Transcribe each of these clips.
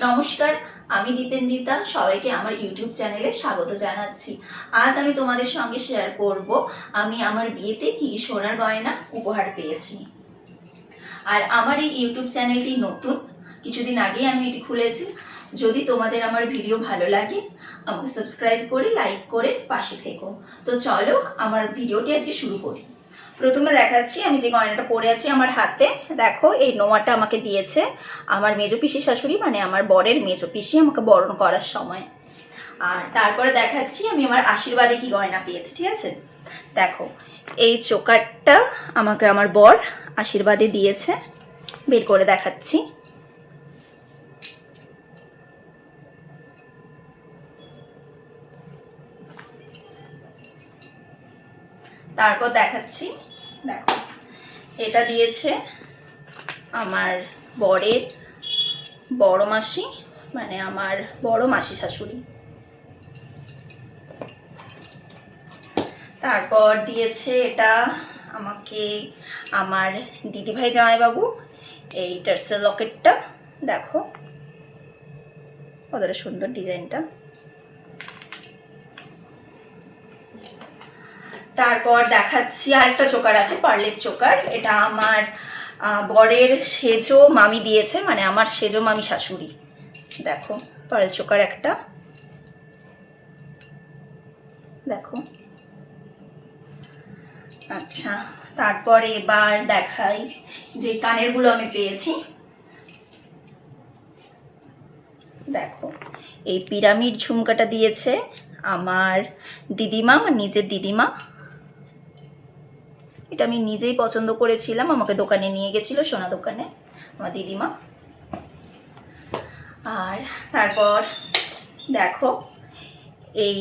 নমস্কার, আমি দীপেন্দিতা। সবাইকে আমার ইউটিউব চ্যানেলে স্বাগত জানাচ্ছি। আজ আমি তোমাদের সঙ্গে শেয়ার করব আমি আমার বিয়েতে কি কি সোনার গয়না উপহার পেয়েছি। আর আমার এই ইউটিউব চ্যানেলটি নতুন, কিছুদিন আগেই আমি এটি খুলেছি। যদি তোমাদের আমার ভিডিও ভালো লাগে আমাকে সাবস্ক্রাইব করে লাইক করে পাশে থেকো। তো চলো আমার ভিডিওটি আজকে শুরু করি। প্রথমে দেখাচ্ছি আমি যে গয়নাটা পরে আছি আমার হাতে। দেখো, এই নোয়াটা আমাকে দিয়েছে আমার মেজো পিসি শাশুড়ি, মানে আমার বরের মেজো পিসি, আমাকে বরণ করার সময়। আর তারপরে দেখাচ্ছি আমি আমার আশীর্বাদে কি গয়না পেয়েছি। ঠিক আছে, দেখো এই চোকারটা আমাকে আমার বর আশীর্বাদে দিয়েছে। বের করে দেখাচ্ছি। তারপর দেখাচ্ছি, দেখো এটা দিয়েছে আমার বরের বড় মাসি, মানে আমার বড় মাসি শাশুড়ি। তারপর দিয়েছে এটা আমাকে আমার দিদিভাই জামাইবাবু, এই টার্সেল লকেটটা। দেখো কতটা সুন্দর ডিজাইনটা। তারপর দেখাচ্ছি আরেকটা চোকার আছে, পার্লের চোকার। এটা আমার বরের সেজো মামি দিয়েছে, মানে আমার সেজো মামি শাশুড়ি। দেখো পার্ল চোকার একটা, দেখো। আচ্ছা, তারপরে এবার দেখাই যে কানেরগুলো আমি পেয়েছি। দেখো এই পিরামিড ঝুমকাটা দিয়েছে আমার দিদিমা, আমার নিজের দিদিমা। এটা আমি নিজেই পছন্দ করেছিলাম, আমাকে দোকানে নিয়ে গেছিল, সোনা দোকানে, আমার দিদিমা। আর তারপর দেখো এই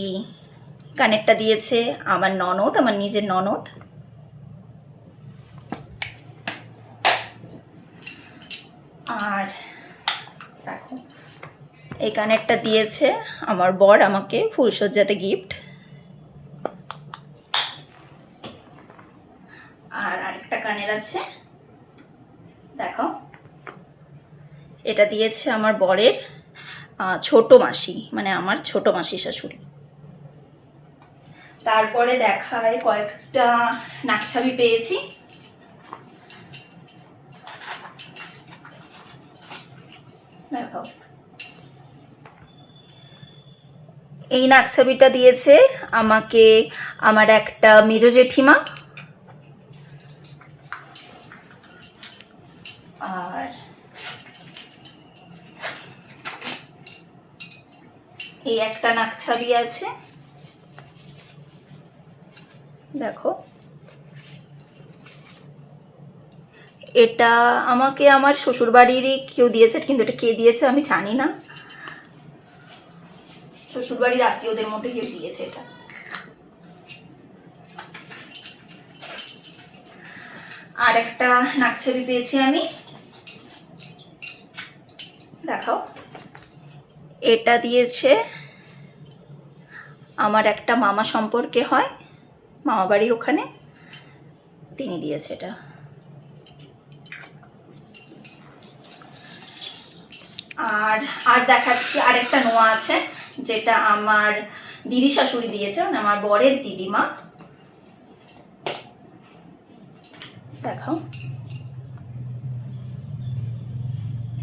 কানেরটা দিয়েছে আমার ননদ, আমার নিজের ননদ। আর দেখো এই কানেরটা দিয়েছে আমার বর আমাকে ফুলসজ্জাতে গিফট। আর আরেকটা কানের আছে, দেখো এটা দিয়েছে আমার বরের ছোট মাসি, মানে আমার ছোট মাসি শাশুড়ি। তারপরে দেখায় কয়েকটা নাকছাবি পেয়েছি। দেখো এই নাকছাবিটা দিয়েছে আমাকে আমার একটা মেজো জেঠিমা। আর এই একটা নাকছাবি আছে, দেখো। এটা আমাকে আমার শ্বশুরবাড়িরই কেউ দিয়েছে, কিন্তু এটা কে দিয়েছে আমি জানি না। শ্বশুরবাড়ির আত্মীয়দের মধ্যে কেউ দিয়েছে এটা। আর একটা নাকছাবি পেয়েছি আমি, দেখাও। এটা দিয়েছে আমার একটা মামা সম্পর্কে হয়, মামা বাড়ির ওখানে, তিনি দিয়েছে এটা। আর আর দেখাচ্ছি আরেকটা নোয়া আছে, যেটা আমার দিদি শাশুড়ি দিয়েছে, মানে আমার বরের দিদিমা। দেখো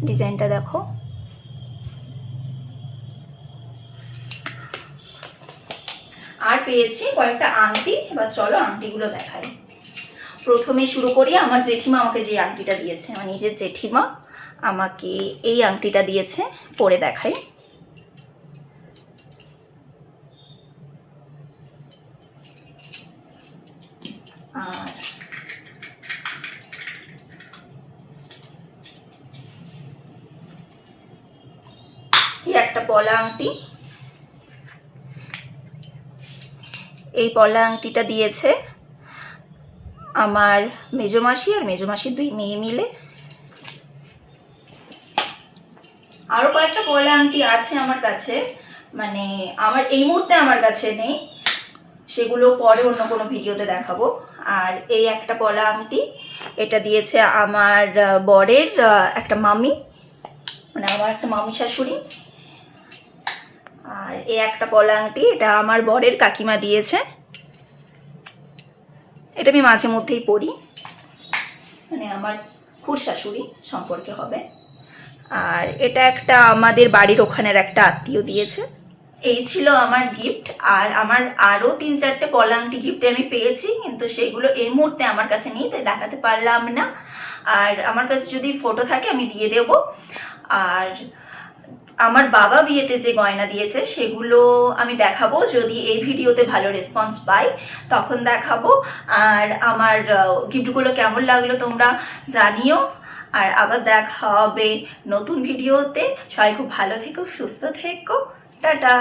ডিজাইনটা, দেখো। আর পেয়েছি কয়েকটা আংটি। এবার চলো আংটিগুলো দেখাই। প্রথমে শুরু করি, আমার জেঠিমা আমাকে যে আংটিটা দিয়েছে, আমার নিজের জেঠিমা আমাকে এই আংটিটা দিয়েছে, পরে দেখাই। আর এই একটা পলা আংটি, এই পলা আংটিটা দিয়েছে আমার মেজো মাসি আর মেজো মাসির দুই মেয়ে মিলে। আরও কয়েকটা পলা আংটি আছে আমার কাছে, মানে আমার এই মুহূর্তে আমার কাছে নেই, সেগুলো পরে অন্য কোনো ভিডিওতে দেখাবো। আর এই একটা পলা আংটি, এটা দিয়েছে আমার বরের একটা মামি। মানে আমার একটা মামি শাশুড়ি। আর এই একটা পলা আংটি, এটা আমার বরের কাকিমা দিয়েছে, এটা আমি মাঝে মধ্যেই পরি, মানে আমার খুড়শাশুড়ি সম্পর্কে হবে। আর এটা একটা আমাদের বাড়ির ওখানের একটা আত্মীয় দিয়েছে। এই ছিল আমার গিফট। আর আমার আরও 3-4টে পলা আংটি গিফটে আমি পেয়েছি, কিন্তু সেগুলো এই মুহূর্তে আমার কাছে নেই, তাই দেখাতে পারলাম না। আর আমার কাছে যদি ফটো থাকে আমি দিয়ে দেব। আর আমার বাবা বিয়েতে যে গয়না দিয়েছে সেগুলো আমি দেখাবো, যদি এই ভিডিওতে ভালো রেসপন্স পাই তখন দেখাবো। আর আমার গিফটগুলো কেমন লাগলো তোমরা জানিও। আর আবার দেখা হবে নতুন ভিডিওতে। সবাই খুব ভালো থেকো, সুস্থ থেকো, টাটা।